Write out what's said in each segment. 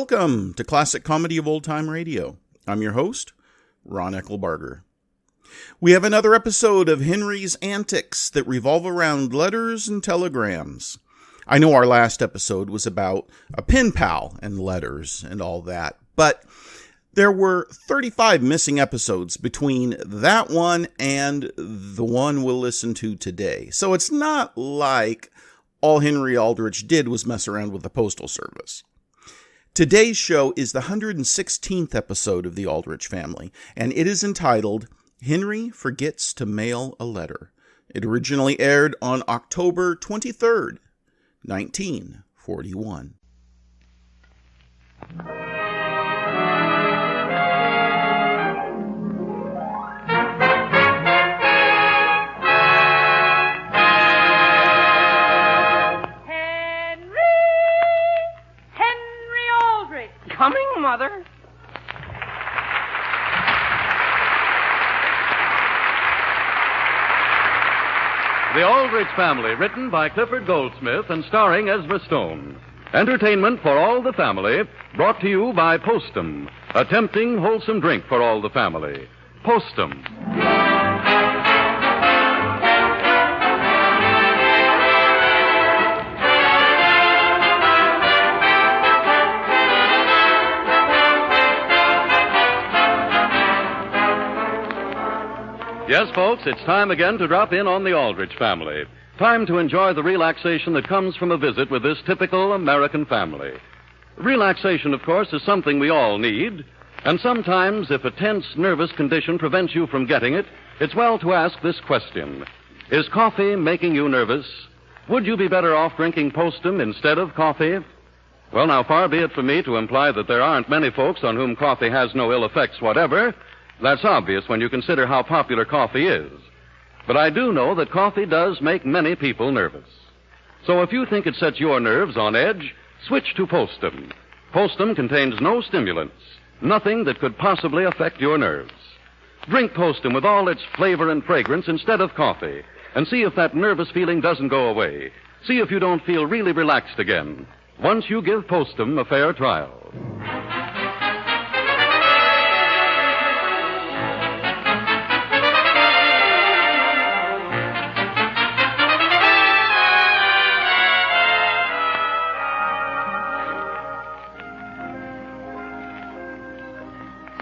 Welcome to Classic Comedy of Old Time Radio. I'm your host, Ron Eckelbarger. We have another episode of Henry's Antics that revolve around letters and telegrams. I know our last episode was about a pen pal and letters and all that, but there were 35 missing episodes between that one and the one we'll listen to today. So it's not like all Henry Aldrich did was mess around with the Postal Service. Today's show is the 116th episode of the Aldrich Family, and it is entitled Henry Forgets to Mail a Letter. It originally aired on October 23rd, 1941. Coming, Mother. The Aldrich Family, written by Clifford Goldsmith and starring Ezra Stone. Entertainment for all the family, brought to you by Postum, a tempting, wholesome drink for all the family. Postum. Yes, folks, it's time again to drop in on the Aldrich Family. Time to enjoy the relaxation that comes from a visit with this typical American family. Relaxation, of course, is something we all need. And sometimes, if a tense, nervous condition prevents you from getting it, it's well to ask this question. Is coffee making you nervous? Would you be better off drinking Postum instead of coffee? Well, now, far be it from me to imply that there aren't many folks on whom coffee has no ill effects whatever. That's obvious when you consider how popular coffee is. But I do know that coffee does make many people nervous. So if you think it sets your nerves on edge, switch to Postum. Postum contains no stimulants, nothing that could possibly affect your nerves. Drink Postum with all its flavor and fragrance instead of coffee, and see if that nervous feeling doesn't go away. See if you don't feel really relaxed again, once you give Postum a fair trial.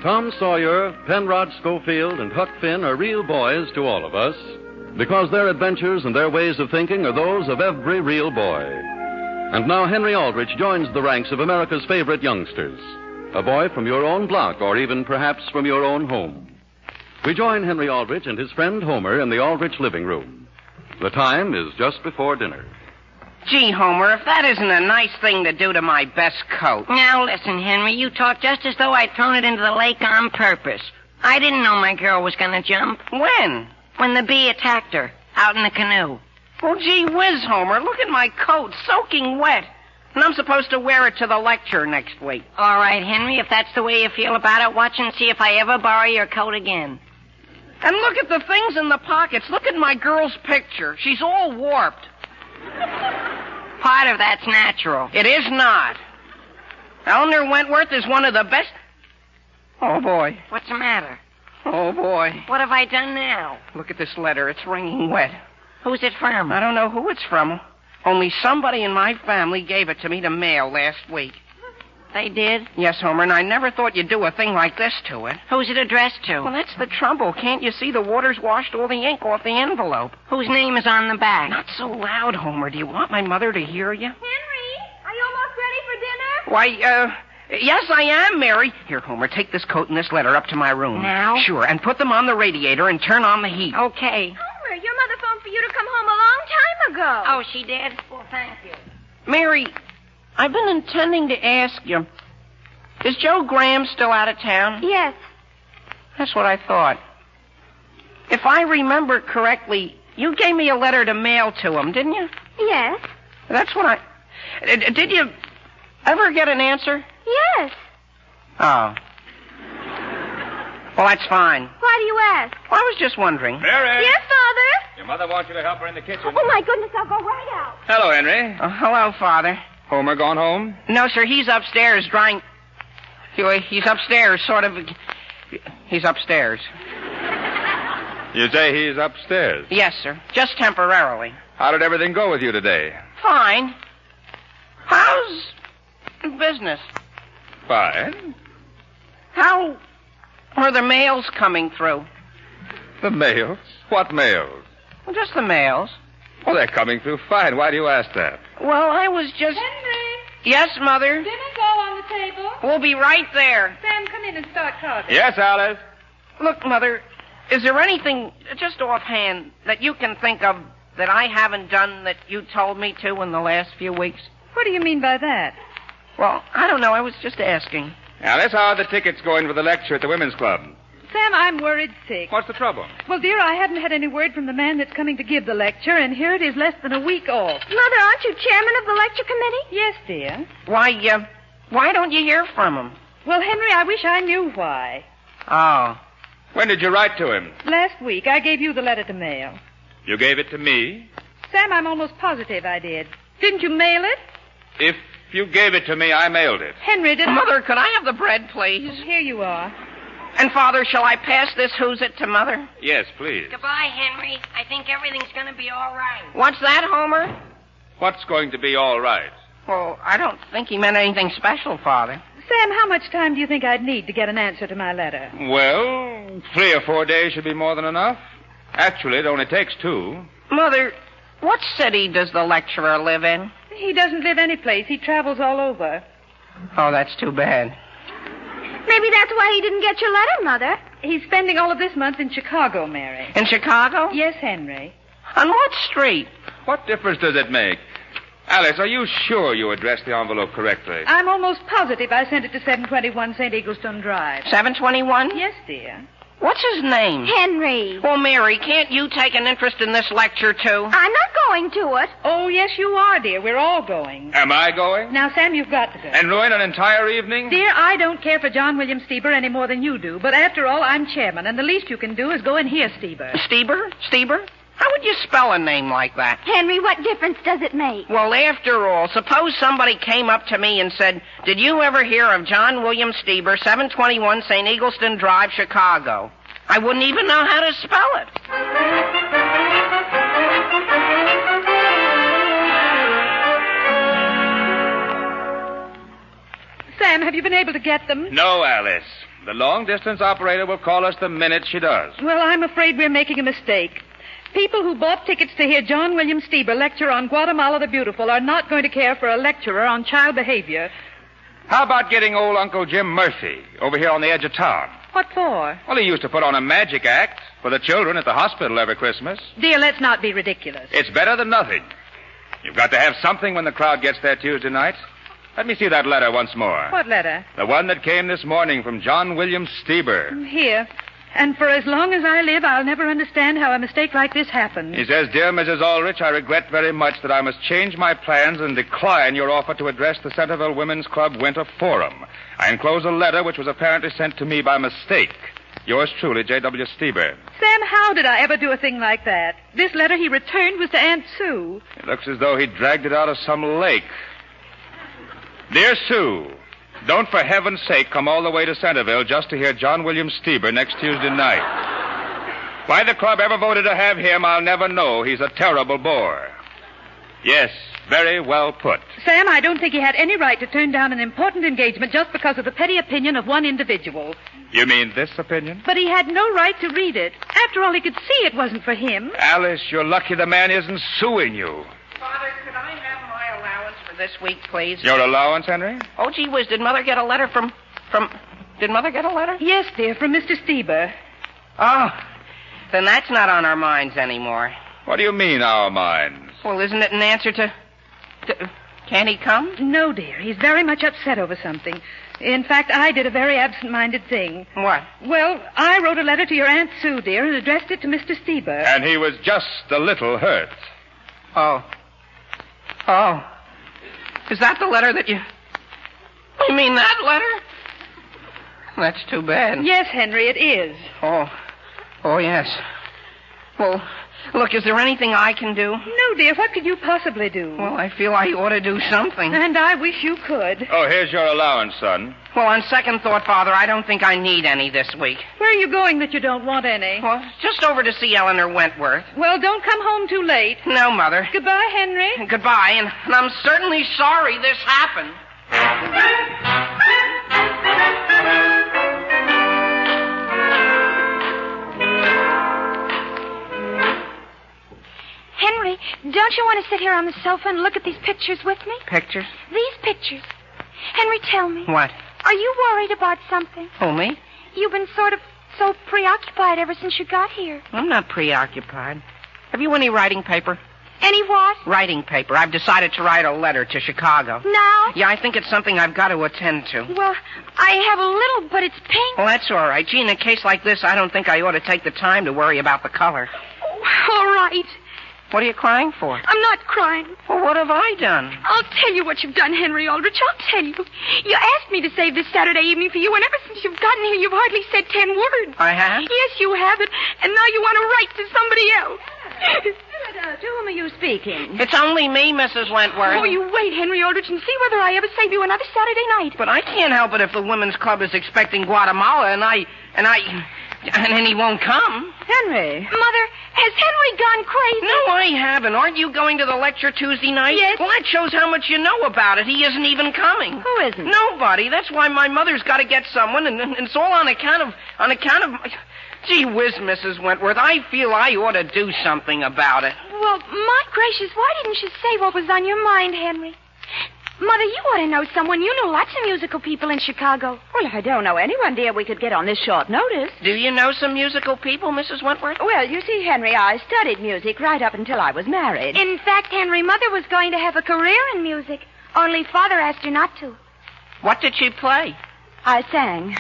Tom Sawyer, Penrod Schofield, and Huck Finn are real boys to all of us, because their adventures and their ways of thinking are those of every real boy. And now Henry Aldrich joins the ranks of America's favorite youngsters, a boy from your own block, or even perhaps from your own home. We join Henry Aldrich and his friend Homer in the Aldrich living room. The time is just before dinner. Gee, Homer, if that isn't a nice thing to do to my best coat. Now, listen, Henry, you talk just as though I'd thrown it into the lake on purpose. I didn't know my girl was going to jump. When? When the bee attacked her, out in the canoe. Well, gee whiz, Homer, look at my coat, soaking wet. And I'm supposed to wear it to the lecture next week. All right, Henry, if that's the way you feel about it, watch and see if I ever borrow your coat again. And look at the things in the pockets. Look at my girl's picture. She's all warped. Part of that's natural. It is not. Eleanor Wentworth is one of the best... Oh, boy. What's the matter? Oh, boy. What have I done now? Look at this letter. It's wringing wet. Who's it from? I don't know who it's from. Only somebody in my family gave it to me to mail last week. They did? Yes, Homer, and I never thought you'd do a thing like this to it. Who's it addressed to? Well, that's the trouble. Can't you see the water's washed all the ink off the envelope? Whose name is on the back? Not so loud, Homer. Do you want my mother to hear you? Henry, are you almost ready for dinner? Why, yes, I am, Mary. Here, Homer, take this coat and this letter up to my room. Now? Sure, and put them on the radiator and turn on the heat. Okay. Homer, your mother phoned for you to come home a long time ago. Oh, she did? Well, thank you. Mary, I've been intending to ask you, is Joe Graham still out of town? Yes. That's what I thought. If I remember correctly, you gave me a letter to mail to him, didn't you? Yes. That's what I... Did you ever get an answer? Yes. Oh. Well, that's fine. Why do you ask? Well, I was just wondering. Mary! Yes, Father? Your mother wants you to help her in the kitchen. Oh, my goodness, I'll go right out. Hello, Henry. Hello, Father. Homer gone home? No, sir, he's upstairs drying... He's upstairs, sort of. He's upstairs. You say he's upstairs? Yes, sir. Just temporarily. How did everything go with you today? Fine. How's business? Fine. How are the mails coming through? The mails? What mails? Well, just the mails. Well, they're coming through fine. Why do you ask that? Well, I was just... Henry, Yes, Mother? dinner go on the table? We'll be right there. Sam, come in and start talking. Yes, Alice? Look, Mother, is there anything, just offhand, that you can think of that I haven't done that you told me to in the last few weeks? What do you mean by that? Well, I don't know. I was just asking. Alice, how are the tickets going for the lecture at the Women's Club? Sam, I'm worried sick. What's the trouble? Well, dear, I hadn't had any word from the man that's coming to give the lecture, and here it is less than a week off. Mother, aren't you chairman of the lecture committee? Yes, dear. Why don't you hear from him? Well, Henry, I wish I knew why. Oh. When did you write to him? Last week, I gave you the letter to mail. You gave it to me? Sam, I'm almost positive I did. Didn't you mail it? If you gave it to me, I mailed it. Henry, did Mother, could I have the bread, please? Here you are. And, Father, shall I pass this who's it to Mother? Yes, please. Goodbye, Henry. I think everything's going to be all right. What's that, Homer? What's going to be all right? Well, I don't think he meant anything special, Father. Sam, how much time do you think I'd need to get an answer to my letter? Well, 3 or 4 days should be more than enough. Actually, it only takes 2. Mother, what city does the lecturer live in? He doesn't live any place. He travels all over. Oh, that's too bad. Maybe that's why he didn't get your letter, Mother. He's spending all of this month in Chicago, Mary. In Chicago? Yes, Henry. On what street? What difference does it make? Alice, are you sure you addressed the envelope correctly? I'm almost positive I sent it to 721 St. Eggleston Drive. 721? Yes, dear. What's his name? Henry. Well, Mary, can't you take an interest in this lecture, too? I'm not going to it. Oh, yes, you are, dear. We're all going. Am I going? Now, Sam, you've got to go. And ruin an entire evening? Dear, I don't care for John William Stieber any more than you do. But after all, I'm chairman, and the least you can do is go and hear Stieber. Stieber? Stieber? How would you spell a name like that? Henry, what difference does it make? Well, after all, suppose somebody came up to me and said, "Did you ever hear of John William Stieber, 721 St. Eggleston Drive, Chicago?" I wouldn't even know how to spell it. Sam, have you been able to get them? No, Alice. The long-distance operator will call us the minute she does. Well, I'm afraid we're making a mistake. People who bought tickets to hear John William Stieber lecture on Guatemala the Beautiful are not going to care for a lecturer on child behavior. How about getting old Uncle Jim Murphy over here on the edge of town? What for? Well, he used to put on a magic act for the children at the hospital every Christmas. Dear, let's not be ridiculous. It's better than nothing. You've got to have something when the crowd gets there Tuesday night. Let me see that letter once more. What letter? The one that came this morning from John William Stieber. Here. And for as long as I live, I'll never understand how a mistake like this happened. He says, "Dear Mrs. Aldrich, I regret very much that I must change my plans and decline your offer to address the Centerville Women's Club Winter Forum. I enclose a letter which was apparently sent to me by mistake. Yours truly, J.W. Stieber." Sam, how did I ever do a thing like that? This letter he returned was to Aunt Sue. It looks as though he dragged it out of some lake. Dear Sue, don't for heaven's sake come all the way to Centerville just to hear John William Stieber next Tuesday night. Why the club ever voted to have him, I'll never know. He's a terrible bore. Yes, very well put. Sam, I don't think he had any right to turn down an important engagement just because of the petty opinion of one individual. You mean this opinion? But he had no right to read it. After all, he could see it wasn't for him. Alice, you're lucky the man isn't suing you. Father, could I have my allowance for this week, please? Your allowance, Henry? Oh, gee whiz, did Mother get a letter from... Did Mother get a letter? Yes, dear, from Mr. Stieber. Oh, then that's not on our minds anymore. What do you mean, our minds? Well, isn't it an answer to... Can't he come? No, dear, he's very much upset over something. In fact, I did a very absent-minded thing. What? Well, I wrote a letter to your Aunt Sue, dear, and addressed it to Mr. Stieber. And he was just a little hurt. Oh. Is that the letter that you... You mean that letter? That's too bad. Yes, Henry, it is. Oh, yes. Well, Look, is there anything I can do? No, dear. What could you possibly do? Well, I feel I ought to do something. And I wish you could. Oh, here's your allowance, son. Well, on second thought, Father, I don't think I need any this week. Where are you going that you don't want any? Well, just over to see Eleanor Wentworth. Well, don't come home too late. No, Mother. Goodbye, Henry. Goodbye, and I'm certainly sorry this happened. Henry, don't you want to sit here on the sofa and look at these pictures with me? Pictures? These pictures. Henry, tell me. What? Are you worried about something? Who, me? You've been sort of so preoccupied ever since you got here. I'm not preoccupied. Have you any writing paper? Any what? Writing paper. I've decided to write a letter to Chicago. Now? Yeah, I think it's something I've got to attend to. Well, I have a little, but it's pink. Well, that's all right. Gee, in a case like this, I don't think I ought to take the time to worry about the color. Oh, all right. What are you crying for? I'm not crying. Well, what have I done? I'll tell you what you've done, Henry Aldrich. I'll tell you. You asked me to save this Saturday evening for you, and ever since you've gotten here, you've hardly said 10 words. I have? Yes, you have it. And now you want to write to somebody else. To whom are you speaking? It's only me, Mrs. Wentworth. Oh, you wait, Henry Aldrich, and see whether I ever save you another Saturday night. But I can't help it if the Women's Club is expecting Guatemala, and then he won't come. Henry. Mother, has Henry gone crazy? No, I haven't. Aren't you going to the lecture Tuesday night? Yes. Well, that shows how much you know about it. He isn't even coming. Who isn't? Nobody. That's why my mother's got to get someone, and it's all on account of. Gee whiz, Mrs. Wentworth, I feel I ought to do something about it. Well, my gracious, why didn't you say what was on your mind, Henry? Mother, you ought to know someone. You know lots of musical people in Chicago. Well, I don't know anyone, dear, we could get on this short notice. Do you know some musical people, Mrs. Wentworth? Well, you see, Henry, I studied music right up until I was married. In fact, Henry, Mother was going to have a career in music. Only Father asked her not to. What did she play? I sang.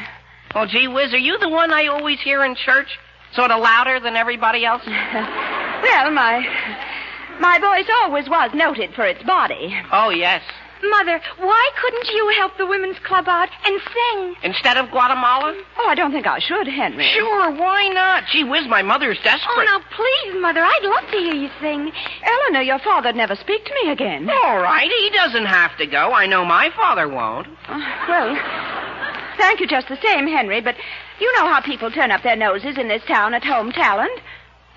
Well, gee whiz, are you the one I always hear in church? Sort of louder than everybody else? Well, my voice always was noted for its body. Oh, yes. Mother, why couldn't you help the Women's Club out and sing? Instead of Guatemala? Oh, I don't think I should, Henry. Sure, why not? Gee whiz, my mother's Oh, desperate. now, please, Mother, I'd love to hear you sing. Eleanor, your father'd never speak to me again. All right, he doesn't have to go. I know my father won't. Well, thank you just the same, Henry, but you know how people turn up their noses in this town at home talent.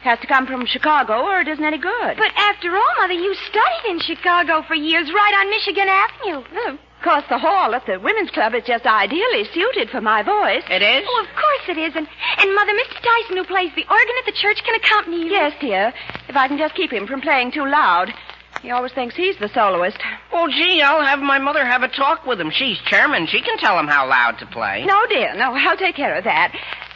Has to come from Chicago or it isn't any good. But after all, Mother, you studied in Chicago for years, right on Michigan Avenue. Well, of course, the hall at the Women's Club is just ideally suited for my voice. It is? Oh, of course it is. And Mother, Mr. Tyson, who plays the organ at the church, can accompany you. Yes, dear, if I can just keep him from playing too loud. He always thinks he's the soloist. Well, gee, I'll have my mother have a talk with him. She's chairman. She can tell him how loud to play. No, dear, no, I'll take care of that.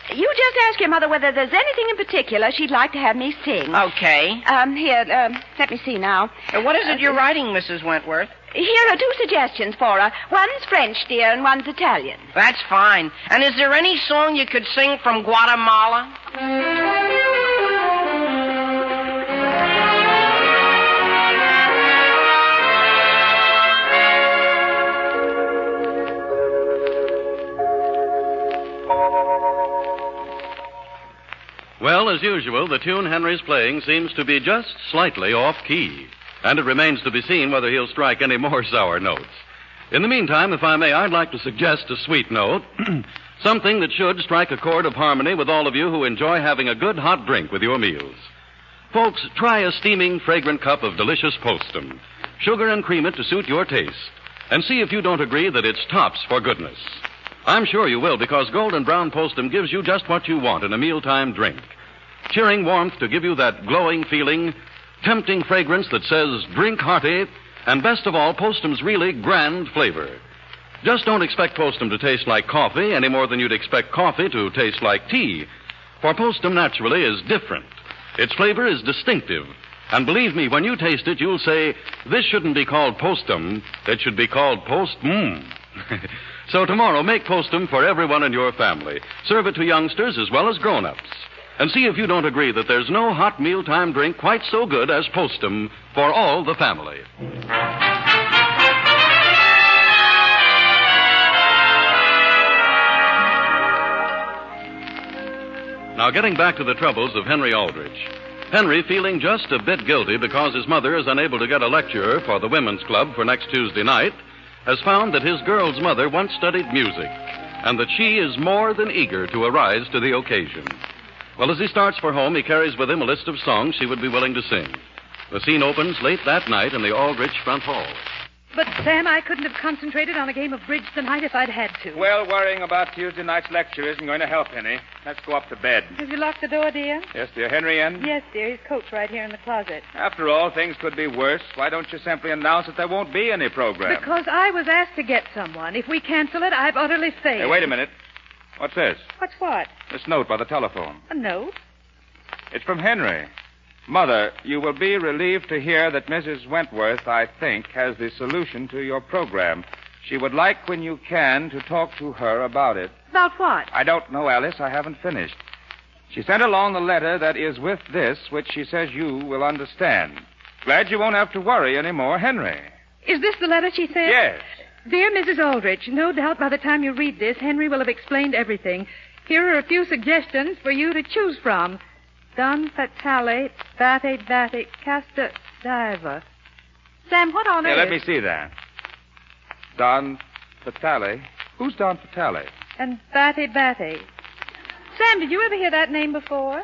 You just ask your mother whether there's anything in particular she'd like to have me sing. Okay. Here, let me see now. What is it you're writing, Mrs. Wentworth? Here are 2 suggestions for her. One's French, dear, and one's Italian. That's fine. And is there any song you could sing from Guatemala? Well, as usual, the tune Henry's playing seems to be just slightly off-key, and it remains to be seen whether he'll strike any more sour notes. In the meantime, if I may, I'd like to suggest a sweet note, something that should strike a chord of harmony with all of you who enjoy having a good hot drink with your meals. Folks, try a steaming, fragrant cup of delicious Postum. Sugar and cream it to suit your taste, and see if you don't agree that it's tops for goodness. I'm sure you will, because Golden Brown Postum gives you just what you want in a mealtime drink. Cheering warmth to give you that glowing feeling, tempting fragrance that says, drink hearty, and best of all, Postum's really grand flavor. Just don't expect Postum to taste like coffee any more than you'd expect coffee to taste like tea. For Postum naturally is different. Its flavor is distinctive. And believe me, when you taste it, you'll say, this shouldn't be called Postum, it should be called Post-Mmm. So tomorrow, make Postum for everyone in your family. Serve it to youngsters as well as grown-ups. And see if you don't agree that there's no hot mealtime drink quite so good as Postum for all the family. Now, getting back to the troubles of Henry Aldrich. Henry, feeling just a bit guilty because his mother is unable to get a lecturer for the Women's Club for next Tuesday night, has found that his girl's mother once studied music and that she is more than eager to arise to the occasion. Well, as he starts for home, he carries with him a list of songs she would be willing to sing. The scene opens late that night in the Aldrich front hall. But, Sam, I couldn't have concentrated on a game of bridge tonight if I'd had to. Well, worrying about Tuesday night's lecture isn't going to help, Henny. Let's go up to bed. Have you locked the door, dear? Yes, dear. Henry in? Yes, dear. His coat's right here in the closet. After all, things could be worse. Why don't you simply announce that there won't be any program? Because I was asked to get someone. If we cancel it, I've utterly failed. Hey, wait a minute. What's this? What's what? This note by the telephone. A note? It's from Henry. Mother, you will be relieved to hear that Mrs. Wentworth, I think, has the solution to your program. She would like, when you can, to talk to her about it. About what? I don't know, Alice. I haven't finished. She sent along the letter that is with this, which she says you will understand. Glad you won't have to worry any more, Henry. Is this the letter she sent? Yes. Dear Mrs. Aldrich, no doubt by the time you read this, Henry will have explained everything. Here are a few suggestions for you to choose from. Don fatale, bate, casta diva. Sam, what on earth? Let me see that. Don Fatale. Who's Don Fatale? And bate. Sam, did you ever hear that name before?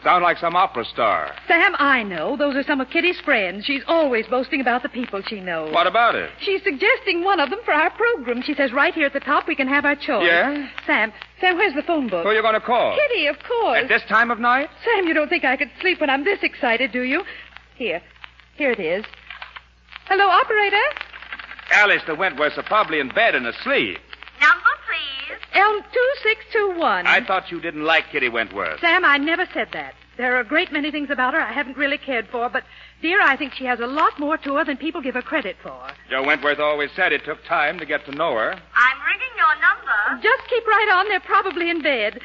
Sound like some opera star. Sam, I know. Those are some of Kitty's friends. She's always boasting about the people she knows. What about it? She's suggesting one of them for our program. She says right here at the top we can have our choice. Yeah? Sam, where's the phone book? Who are you going to call? Kitty, of course. At this time of night? Sam, you don't think I could sleep when I'm this excited, do you? Here it is. Hello, operator? Alice, the Wentworths are probably in bed and asleep. Number, please. Elm 2621. I thought you didn't like Kitty Wentworth. Sam, I never said that. There are a great many things about her I haven't really cared for, but, dear, I think she has a lot more to her than people give her credit for. Joe Wentworth always said it took time to get to know her. I'm ringing your number. Just keep right on. They're probably in bed.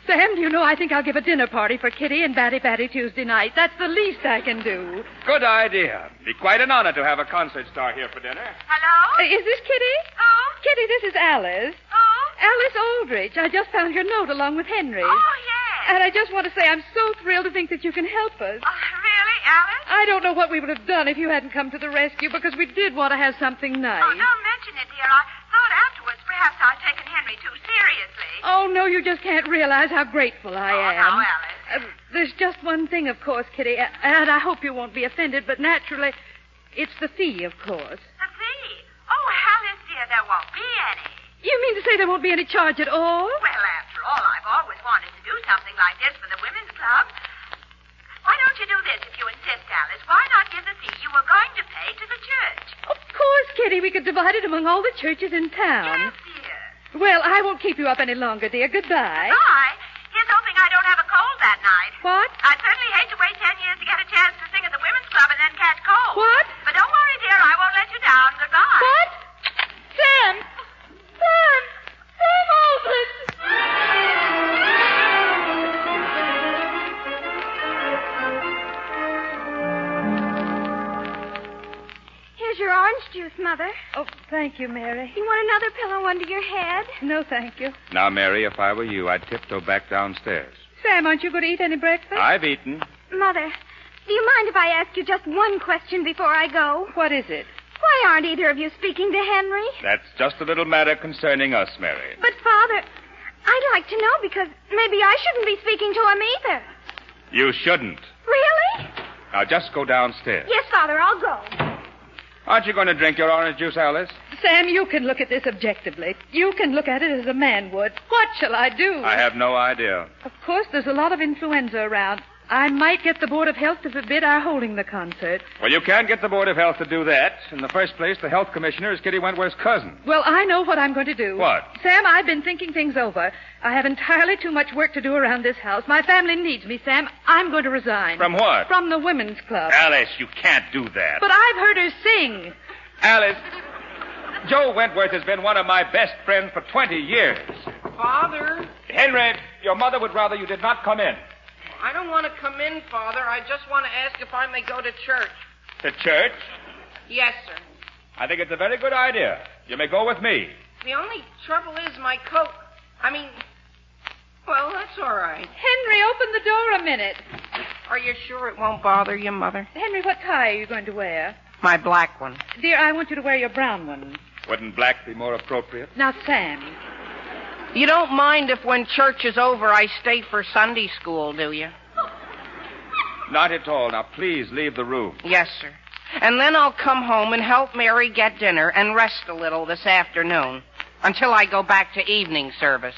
Sam, do you know, I think I'll give a dinner party for Kitty and Batty Tuesday night. That's the least I can do. Good idea. Be quite an honor to have a concert star here for dinner. Hello? Is this Kitty? Oh? Kitty, this is Alice. Oh? Alice Aldrich. I just found your note along with Henry. Oh, yes. And I just want to say I'm so thrilled to think that you can help us. Really, Alice? I don't know what we would have done if you hadn't come to the rescue, because we did want to have something nice. Oh, don't mention it, dear. I thought afterwards perhaps I'd taken Henry too seriously. Oh, no, you just can't realize how grateful I am. Now, Alice. There's just one thing, of course, Kitty, and I hope you won't be offended, but naturally, it's the fee, of course. The fee? Oh, Alice, dear, there won't be any. You mean to say there won't be any charge at all? Well, after all, I've always wanted to do something like this for the Women's Club. Why don't you do this if you insist, Alice? Why not give the fee you were going to pay to the church? Of course, Kitty. We could divide it among all the churches in town. Yes, dear. Well, I won't keep you up any longer, dear. Goodbye. Goodbye. Here's hoping I don't have a cold that night. What? I'd certainly hate to wait 10 years to get a chance to sing at the Women's Club and then catch cold. What? But don't worry, dear. I won't let you down. Goodbye. What? Sam! Sam! Sam Aldrich! Here's your orange juice, Mother. Oh, thank you, Mary. You want another pillow under your head? No, thank you. Now, Mary, if I were you, I'd tiptoe back downstairs. Sam, aren't you going to eat any breakfast? I've eaten. Mother, do you mind if I ask you just one question before I go? What is it? Why aren't either of you speaking to Henry? That's just a little matter concerning us, Mary. But, Father, I'd like to know because maybe I shouldn't be speaking to him either. You shouldn't. Really? Now, just go downstairs. Yes, Father, I'll go. Aren't you going to drink your orange juice, Alice? Sam, you can look at this objectively. You can look at it as a man would. What shall I do? I have no idea. Of course, there's a lot of influenza around. I might get the Board of Health to forbid our holding the concert. Well, you can't get the Board of Health to do that. In the first place, the health commissioner is Kitty Wentworth's cousin. Well, I know what I'm going to do. What? Sam, I've been thinking things over. I have entirely too much work to do around this house. My family needs me, Sam. I'm going to resign. From what? From the Women's Club. Alice, you can't do that. But I've heard her sing. Alice, Joe Wentworth has been one of my best friends for 20 years. Father, Henry, your mother would rather you did not come in. I don't want to come in, Father. I just want to ask if I may go to church. To church? Yes, sir. I think it's a very good idea. You may go with me. The only trouble is my coat. Well, that's all right. Henry, open the door a minute. Are you sure it won't bother you, Mother? Henry, what tie are you going to wear? My black one. Dear, I want you to wear your brown one. Wouldn't black be more appropriate? Now, Sam. You don't mind if when church is over I stay for Sunday school, do you? Not at all. Now, please leave the room. Yes, sir. And then I'll come home and help Mary get dinner and rest a little this afternoon until I go back to evening service.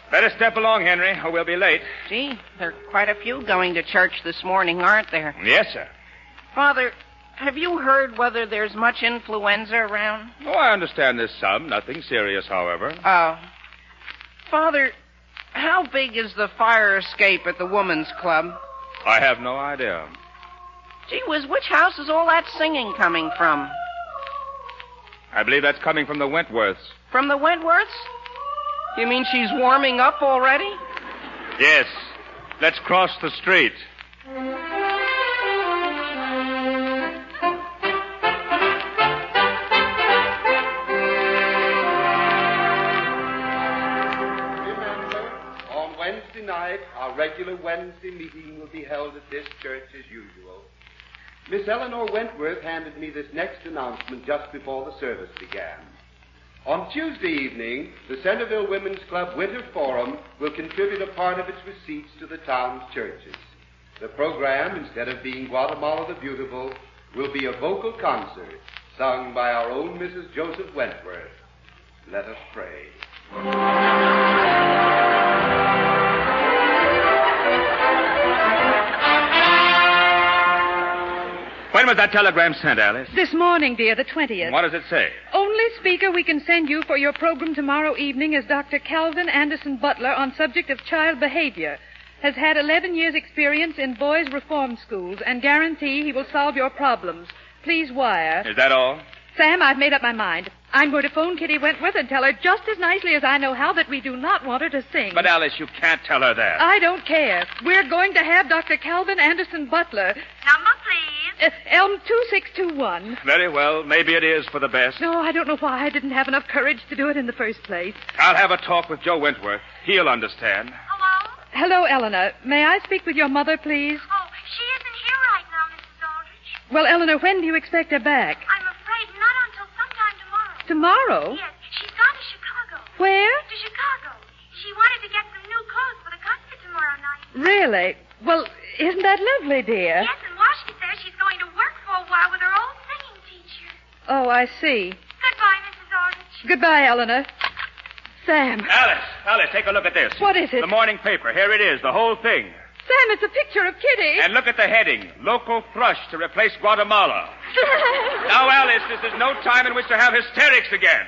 Better step along, Henry, or we'll be late. Gee, there are quite a few going to church this morning, aren't there? Yes, sir. Father, have you heard whether there's much influenza around? Oh, I understand there's some. Nothing serious, however. Oh. Father, how big is the fire escape at the women's club? I have no idea. Gee whiz, which house is all that singing coming from? I believe that's coming from the Wentworths. From the Wentworths? You mean she's warming up already? Yes. Let's cross the street. On Wednesday night, our regular Wednesday meeting will be held at this church as usual. Miss Eleanor Wentworth handed me this next announcement just before the service began. On Tuesday evening, the Centerville Women's Club Winter Forum will contribute a part of its receipts to the town's churches. The program, instead of being Guatemala the Beautiful, will be a vocal concert sung by our own Mrs. Joseph Wentworth. Let us pray. When was that telegram sent, Alice? This morning, dear, the 20th. What does it say? Only speaker we can send you for your program tomorrow evening is Dr. Calvin Anderson Butler on subject of child behavior. Has had 11 years' experience in boys' reform schools and guarantee he will solve your problems. Please wire. Is that all? Sam, I've made up my mind. I'm going to phone Kitty Wentworth and tell her just as nicely as I know how that we do not want her to sing. But, Alice, you can't tell her that. I don't care. We're going to have Dr. Calvin Anderson Butler. Number, please. Elm 2621. Very well. Maybe it is for the best. No, I don't know why I didn't have enough courage to do it in the first place. I'll have a talk with Joe Wentworth. He'll understand. Hello? Hello, Eleanor. May I speak with your mother, please? Oh, she isn't here right now, Mrs. Aldrich. Well, Eleanor, when do you expect her back? I'm afraid not until sometime tomorrow. Tomorrow? Yes, she's gone to Chicago. Where? To Chicago. She wanted to get some new clothes for the concert tomorrow night. Really? Well, isn't that lovely, dear? Yes, and while she's there, she's going to work for a while with her old singing teacher. Oh, I see. Goodbye, Mrs. Aldrich. Goodbye, Eleanor. Sam. Alice, take a look at this. What is it? The morning paper. Here it is, the whole thing. Sam, it's a picture of Kitty. And look at the heading. Local thrush to replace Guatemala. Now, Alice, this is no time in which to have hysterics again.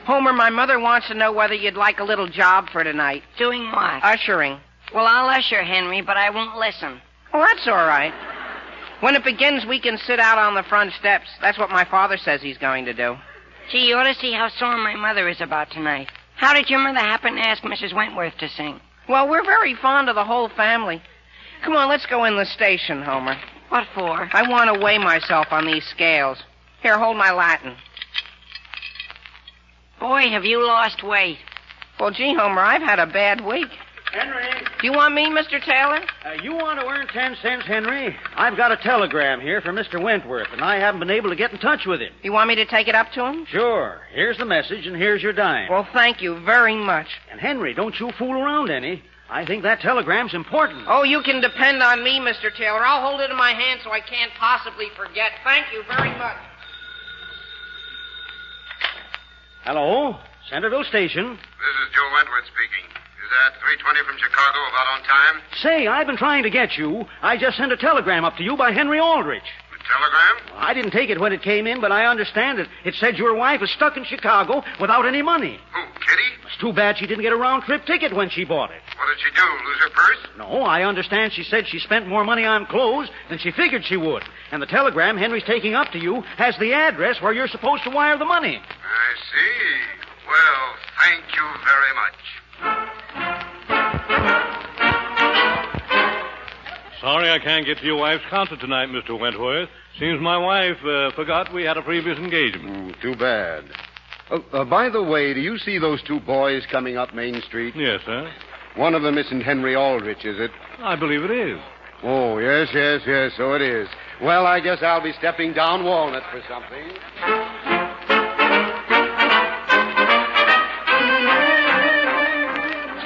Homer, my mother wants to know whether you'd like a little job for tonight. Doing what? Ushering. Well, I'll usher, Henry, but I won't listen. Oh, that's all right. When it begins, we can sit out on the front steps. That's what my father says he's going to do. Gee, you ought to see how sore my mother is about tonight. How did your mother happen to ask Mrs. Wentworth to sing? Well, we're very fond of the whole family. Come on, let's go in the station, Homer. What for? I want to weigh myself on these scales. Here, hold my Latin. Boy, have you lost weight. Well, gee, Homer, I've had a bad week. Henry. Do you want me, Mr. Taylor? You want to earn 10 cents, Henry? I've got a telegram here from Mr. Wentworth, and I haven't been able to get in touch with him. You want me to take it up to him? Sure. Here's the message, and here's your dime. Well, thank you very much. And, Henry, don't you fool around any. I think that telegram's important. Oh, you can depend on me, Mr. Taylor. I'll hold it in my hand so I can't possibly forget. Thank you very much. Hello? Centerville Station. This is Joe Wentworth speaking. Is that 320 from Chicago about on time? Say, I've been trying to get you. I just sent a telegram up to you by Henry Aldrich. A telegram? I didn't take it when it came in, but I understand it. It said your wife is stuck in Chicago without any money. Who, Kitty? It's too bad she didn't get a round-trip ticket when she bought it. What did she do, lose her purse? No, I understand she said she spent more money on clothes than she figured she would. And the telegram Henry's taking up to you has the address where you're supposed to wire the money. I see. Well, Thank you very much. Sorry I can't get to your wife's concert tonight, Mr. Wentworth. Seems my wife forgot we had a previous engagement. Too bad. By the way, do you see those two boys coming up Main Street? Yes, sir. One of them isn't Henry Aldrich, is it? I believe it is. Oh, yes, so it is. Well, I guess I'll be stepping down Walnut for something.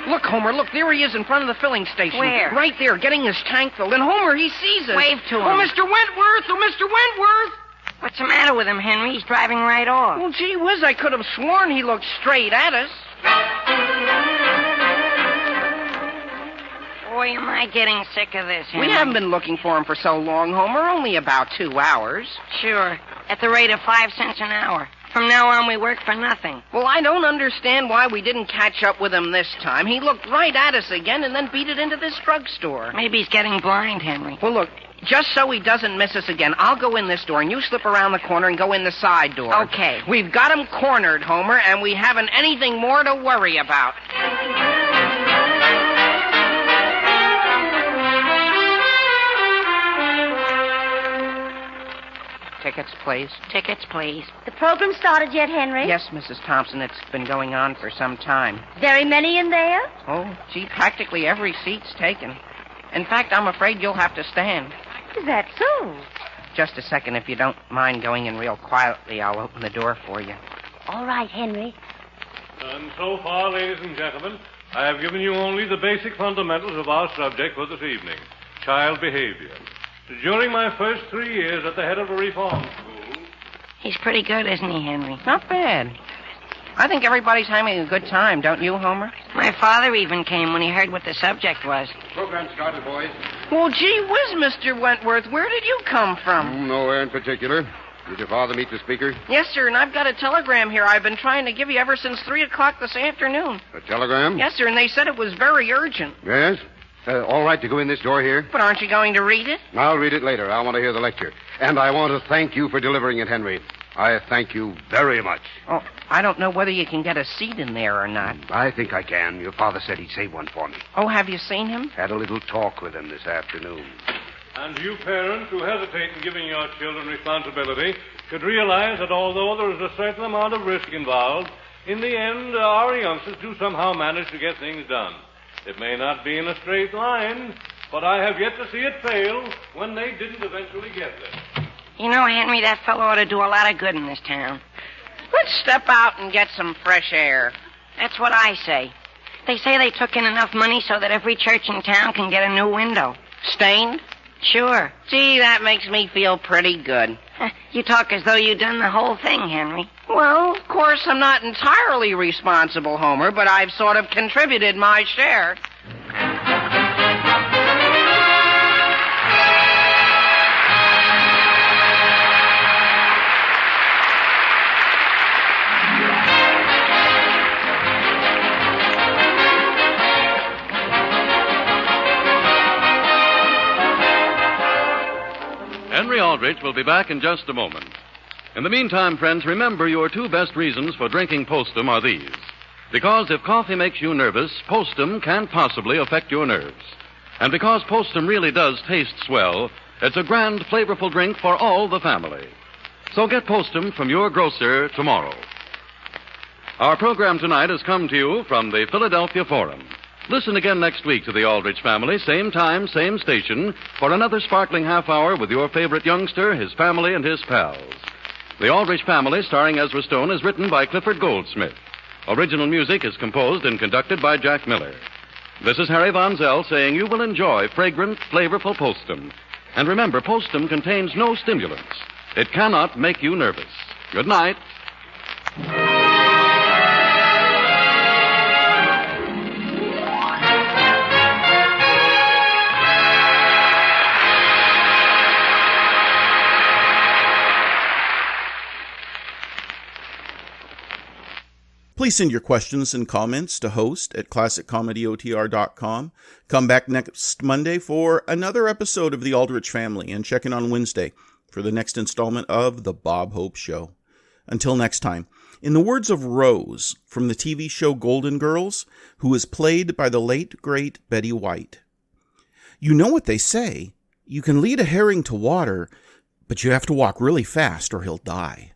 Look, Homer, look, there he is in front of the filling station. Where? Right there, getting his tank filled. And Homer, he sees us. Wave to him. Oh, Mr. Wentworth! Oh, Mr. Wentworth! What's the matter with him, Henry? He's driving right off. Well, gee whiz, I could have sworn he looked straight at us. Boy, am I getting sick of this, Henry. We haven't been looking for him for so long, Homer. Only about 2 hours. Sure. At the rate of 5 cents an hour. From now on, we work for nothing. Well, I don't understand why we didn't catch up with him this time. He looked right at us again and then beat it into this drugstore. Maybe he's getting blind, Henry. Well, look, just so he doesn't miss us again, I'll go in this door and you slip around the corner and go in the side door. Okay. We've got him cornered, Homer, and we haven't anything more to worry about. Tickets, please. Tickets, please. The program started yet, Henry? Yes, Mrs. Thompson. It's been going on for some time. Very many in there? Oh, gee, practically every seat's taken. In fact, I'm afraid you'll have to stand. Is that so? Just a second, if you don't mind going in real quietly, I'll open the door for you. All right, Henry. And so far, ladies and gentlemen, I have given you only the basic fundamentals of our subject for this evening, child behavior. During my first 3 years at the head of a reform school... He's pretty good, isn't he, Henry? Not bad. I think everybody's having a good time, don't you, Homer? My father even came when he heard what the subject was. Program started, boys. Well, gee whiz, Mr. Wentworth, where did you come from? Nowhere in particular. Did your father meet the speaker? Yes, sir, and I've got a telegram here I've been trying to give you ever since 3 o'clock this afternoon. A telegram? Yes, sir, and they said it was very urgent. Yes? All right to go in this door here? But aren't you going to read it? I'll read it later. I want to hear the lecture. And I want to thank you for delivering it, Henry. I thank you very much. Oh, I don't know whether you can get a seat in there or not. I think I can. Your father said he'd save one for me. Oh, have you seen him? Had a little talk with him this afternoon. And you parents who hesitate in giving your children responsibility should realize that although there is a certain amount of risk involved, in the end, our youngsters do somehow manage to get things done. It may not be in a straight line, but I have yet to see it fail when they didn't eventually get there. You know, Henry, that fellow ought to do a lot of good in this town. Let's step out and get some fresh air. That's what I say. They say they took in enough money so that every church in town can get a new window. Stained? Sure. Gee, that makes me feel pretty good. You talk as though you'd done the whole thing, Henry. Well, of course, I'm not entirely responsible, Homer, but I've sort of contributed my share. Henry Aldrich will be back in just a moment. In the meantime, friends, remember your 2 best reasons for drinking Postum are these. Because if coffee makes you nervous, Postum can't possibly affect your nerves. And because Postum really does taste swell, it's a grand, flavorful drink for all the family. So get Postum from your grocer tomorrow. Our program tonight has come to you from the Philadelphia Forum. Listen again next week to the Aldrich Family, same time, same station, for another sparkling half hour with your favorite youngster, his family, and his pals. The Aldrich Family, starring Ezra Stone, is written by Clifford Goldsmith. Original music is composed and conducted by Jack Miller. This is Harry Von Zell saying you will enjoy fragrant, flavorful Postum. And remember, Postum contains no stimulants. It cannot make you nervous. Good night. Please send your questions and comments to host@classiccomedyotr.com. Come back next Monday for another episode of The Aldrich Family, and check in on Wednesday for the next installment of The Bob Hope Show. Until next time, in the words of Rose from the TV show Golden Girls, who was played by the late, great Betty White. You know what they say. You can lead a herring to water, but you have to walk really fast or he'll die.